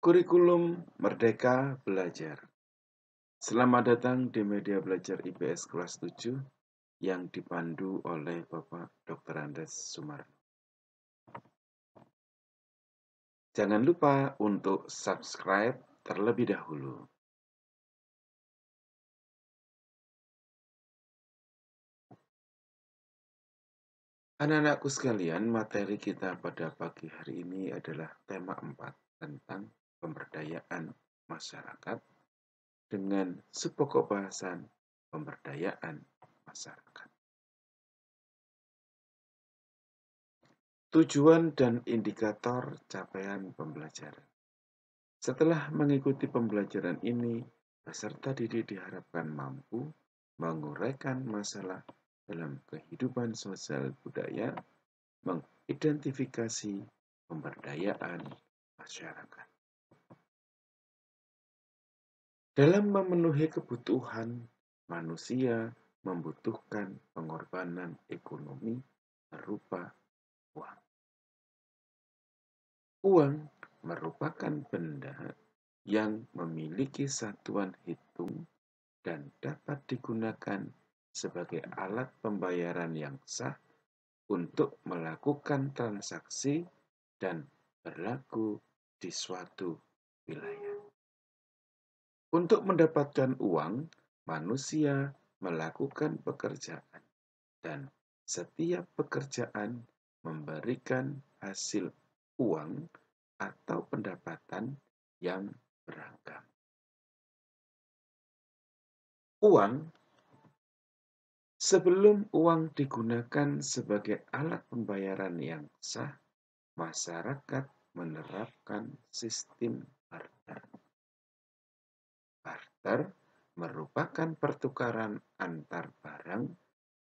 Kurikulum Merdeka Belajar. Selamat datang di media belajar IPS kelas 7 yang dipandu oleh Bapak Dr. Andes Sumarno. Jangan lupa untuk subscribe terlebih dahulu. Anak-anakku sekalian, materi kita pada pagi hari ini adalah tema 4 tentang pemberdayaan masyarakat dengan subpokok bahasan pemberdayaan masyarakat. Tujuan dan indikator capaian pembelajaran. Setelah mengikuti pembelajaran ini, peserta didik diharapkan mampu menguraikan masalah dalam kehidupan sosial budaya, mengidentifikasi pemberdayaan masyarakat. Dalam memenuhi kebutuhan, manusia membutuhkan pengorbanan ekonomi berupa uang. Uang merupakan benda yang memiliki satuan hitung dan dapat digunakan sebagai alat pembayaran yang sah untuk melakukan transaksi dan berlaku di suatu wilayah. Untuk mendapatkan uang, manusia melakukan pekerjaan dan setiap pekerjaan memberikan hasil uang atau pendapatan yang beragam. Sebelum uang digunakan sebagai alat pembayaran yang sah, masyarakat menerapkan sistem barter. Barter merupakan pertukaran antar barang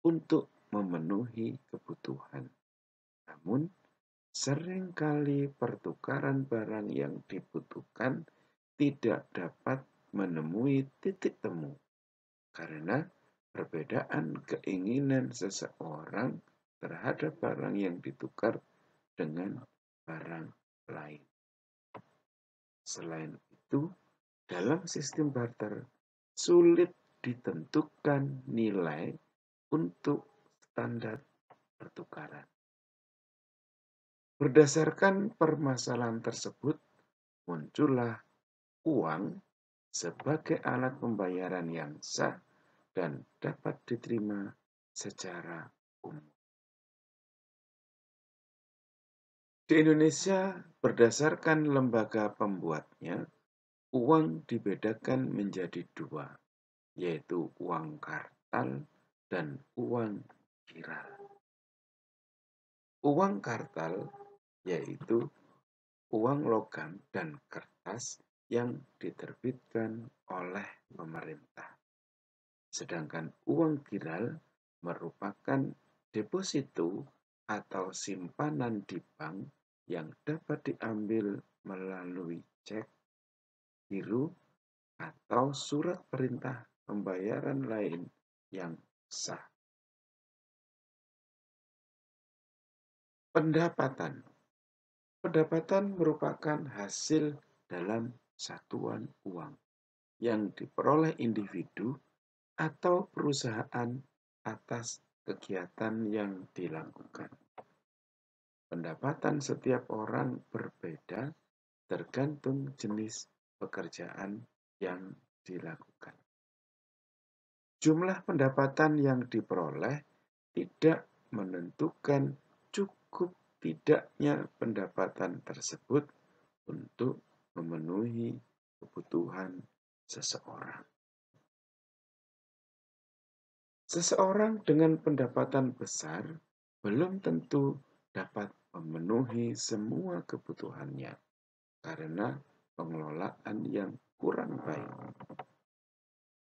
untuk memenuhi kebutuhan. Namun, seringkali pertukaran barang yang dibutuhkan tidak dapat menemui titik temu karena perbedaan keinginan seseorang terhadap barang yang ditukar dengan barang lain. Selain itu, dalam sistem barter sulit ditentukan nilai untuk standar pertukaran. Berdasarkan permasalahan tersebut, muncullah uang sebagai alat pembayaran yang sah dan dapat diterima secara umum. Di Indonesia, berdasarkan lembaga pembuatnya, uang dibedakan menjadi dua, yaitu uang kartal dan uang kiral. Uang kartal yaitu uang logam dan kertas yang diterbitkan oleh pemerintah. Sedangkan uang kiral merupakan deposito atau simpanan di bank yang dapat diambil melalui cek, biru, atau surat perintah pembayaran lain yang sah. Pendapatan merupakan hasil dalam satuan uang yang diperoleh individu atau perusahaan atas kegiatan yang dilakukan. Pendapatan setiap orang berbeda tergantung jenis pekerjaan yang dilakukan. Jumlah pendapatan yang diperoleh tidak menentukan cukup tidaknya pendapatan tersebut untuk memenuhi kebutuhan seseorang. Seseorang dengan pendapatan besar belum tentu dapat memenuhi semua kebutuhannya karena pengelolaan yang kurang baik.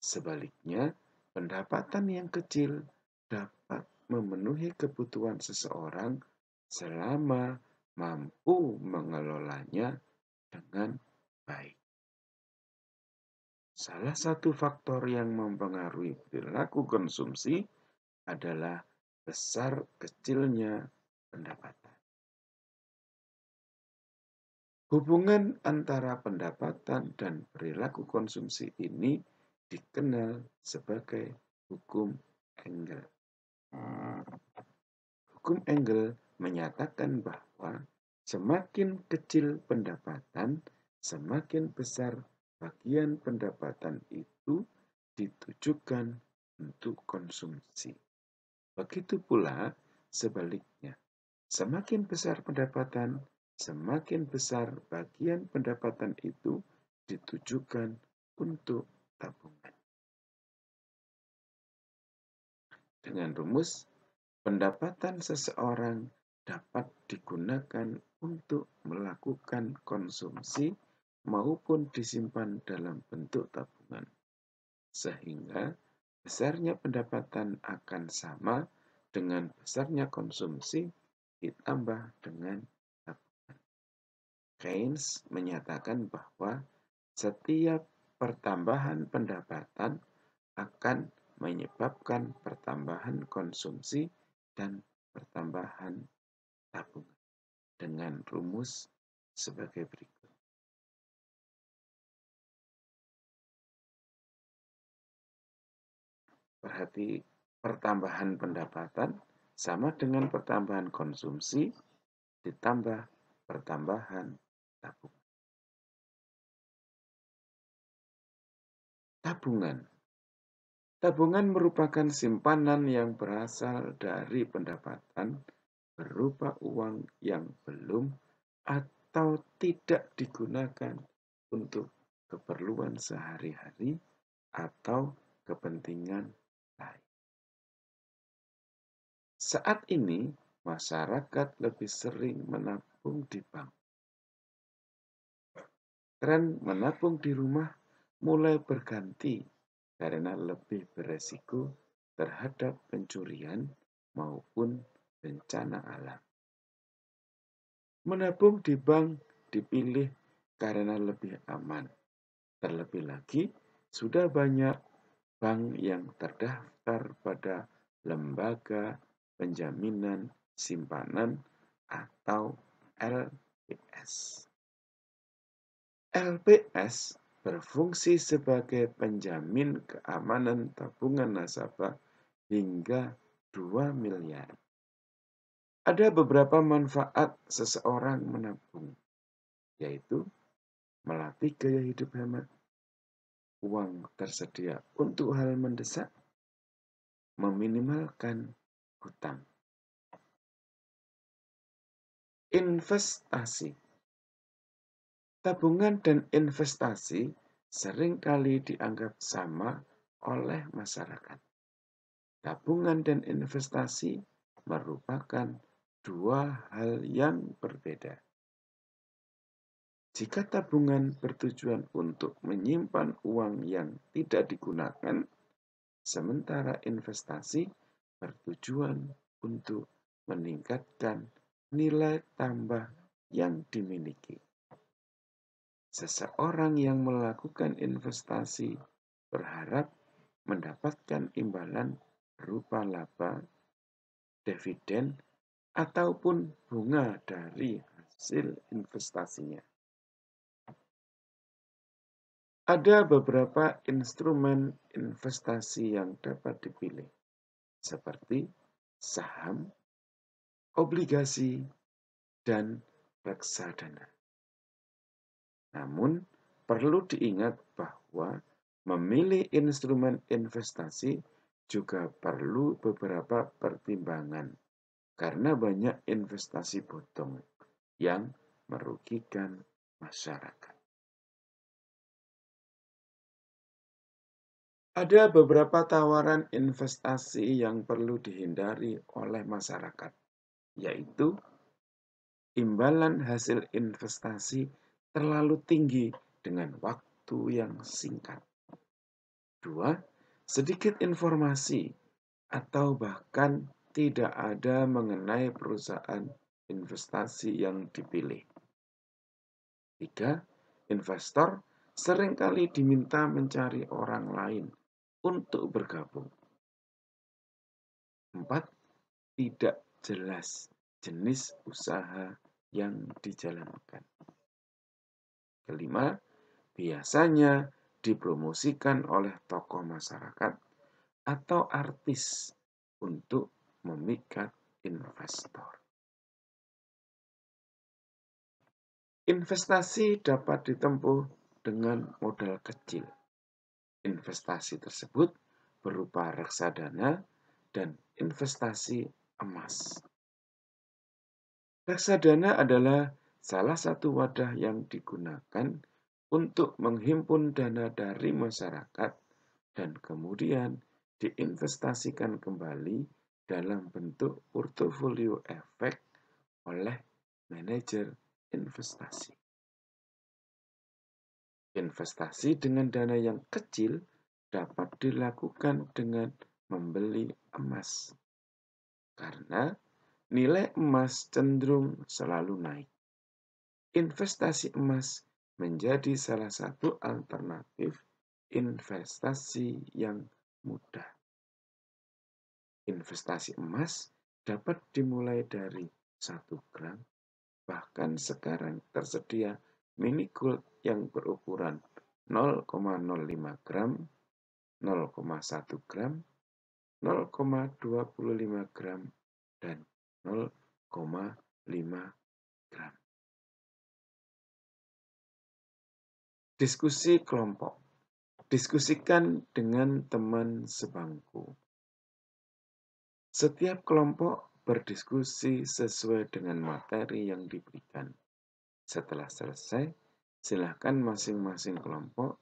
Sebaliknya, pendapatan yang kecil dapat memenuhi kebutuhan seseorang selama mampu mengelolanya dengan baik. Salah satu faktor yang mempengaruhi perilaku konsumsi adalah besar kecilnya pendapatan. Hubungan antara pendapatan dan perilaku konsumsi ini dikenal sebagai hukum Engel. Hukum Engel menyatakan bahwa semakin kecil pendapatan, semakin besar bagian pendapatan itu ditujukan untuk konsumsi. Begitu pula sebaliknya, semakin besar pendapatan, semakin besar bagian pendapatan itu ditujukan untuk tabungan. Dengan rumus, pendapatan seseorang dapat digunakan untuk melakukan konsumsi maupun disimpan dalam bentuk tabungan, sehingga besarnya pendapatan akan sama dengan besarnya konsumsi ditambah dengan tabungan. Keynes menyatakan bahwa setiap pertambahan pendapatan akan menyebabkan pertambahan konsumsi dan pertambahan tabungan dengan rumus sebagai berikut. Berarti pertambahan pendapatan sama dengan pertambahan konsumsi ditambah pertambahan tabungan. Tabungan. Tabungan merupakan simpanan yang berasal dari pendapatan berupa uang yang belum atau tidak digunakan untuk keperluan sehari-hari atau kepentingan lain. Saat ini, masyarakat lebih sering menabung di bank. Tren menabung di rumah mulai berganti karena lebih beresiko terhadap pencurian maupun bencana alam. Menabung di bank dipilih karena lebih aman. Terlebih lagi, sudah banyak bank yang terdaftar pada Lembaga Penjaminan Simpanan atau LPS. LPS berfungsi sebagai penjamin keamanan tabungan nasabah hingga 2 miliar. Ada beberapa manfaat seseorang menabung, yaitu melatih gaya hidup hemat, uang tersedia untuk hal mendesak, meminimalkan hutang. Investasi. Tabungan dan investasi seringkali dianggap sama oleh masyarakat. Tabungan dan investasi merupakan dua hal yang berbeda. Jika tabungan bertujuan untuk menyimpan uang yang tidak digunakan, sementara investasi bertujuan untuk meningkatkan nilai tambah yang dimiliki. Seseorang yang melakukan investasi berharap mendapatkan imbalan berupa laba, dividen, ataupun bunga dari hasil investasinya. Ada beberapa instrumen investasi yang dapat dipilih, seperti saham, obligasi, dan reksadana. Namun, perlu diingat bahwa memilih instrumen investasi juga perlu beberapa pertimbangan, karena banyak investasi bodong yang merugikan masyarakat. Ada beberapa tawaran investasi yang perlu dihindari oleh masyarakat, yaitu imbalan hasil investasi terlalu tinggi dengan waktu yang singkat. 2. Sedikit informasi atau bahkan tidak ada mengenai perusahaan investasi yang dipilih. 3. Investor seringkali diminta mencari orang lain untuk bergabung. 4. Tidak jelas jenis usaha yang dijalankan. Kelima, biasanya dipromosikan oleh tokoh masyarakat atau artis untuk memikat investor. Investasi dapat ditempuh dengan modal kecil. Investasi tersebut berupa reksadana dan investasi emas. Reksadana adalah salah satu wadah yang digunakan untuk menghimpun dana dari masyarakat dan kemudian diinvestasikan kembali dalam bentuk portofolio efek oleh manajer investasi. Investasi dengan dana yang kecil dapat dilakukan dengan membeli emas, karena nilai emas cenderung selalu naik. Investasi emas menjadi salah satu alternatif investasi yang mudah. Investasi emas dapat dimulai dari 1 gram, bahkan sekarang tersedia mini gold yang berukuran 0,05 gram, 0,1 gram, 0,25 gram, dan 0,5 gram. Diskusi kelompok. Diskusikan dengan teman sebangku. Setiap kelompok berdiskusi sesuai dengan materi yang diberikan. Setelah selesai, silakan masing-masing kelompok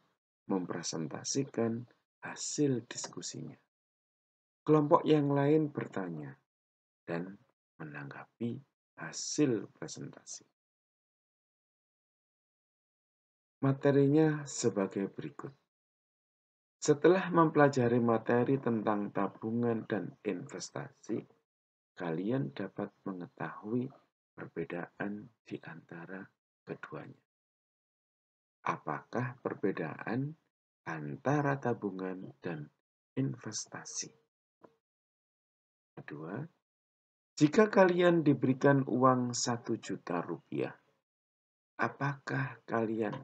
mempresentasikan hasil diskusinya. Kelompok yang lain bertanya dan menanggapi hasil presentasi. Materinya sebagai berikut. Setelah mempelajari materi tentang tabungan dan investasi, kalian dapat mengetahui perbedaan di antara keduanya. Apakah perbedaan antara tabungan dan investasi? Kedua, jika kalian diberikan uang 1 juta rupiah, apakah kalian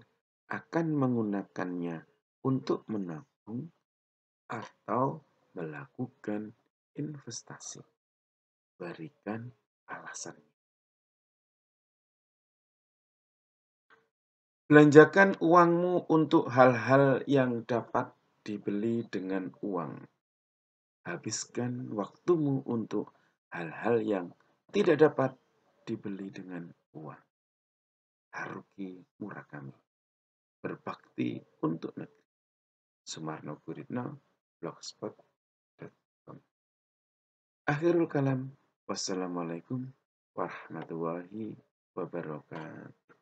akan menggunakannya untuk menabung atau melakukan investasi? Berikan alasannya. Belanjakan uangmu untuk hal-hal yang dapat dibeli dengan uang. Habiskan waktumu untuk hal-hal yang tidak dapat dibeli dengan uang. Haruki Murakami. Berbakti untuk negeri. Sumarno Guritno, blogspot.com. Akhirul kalam. Wassalamualaikum warahmatullahi wabarakatuh.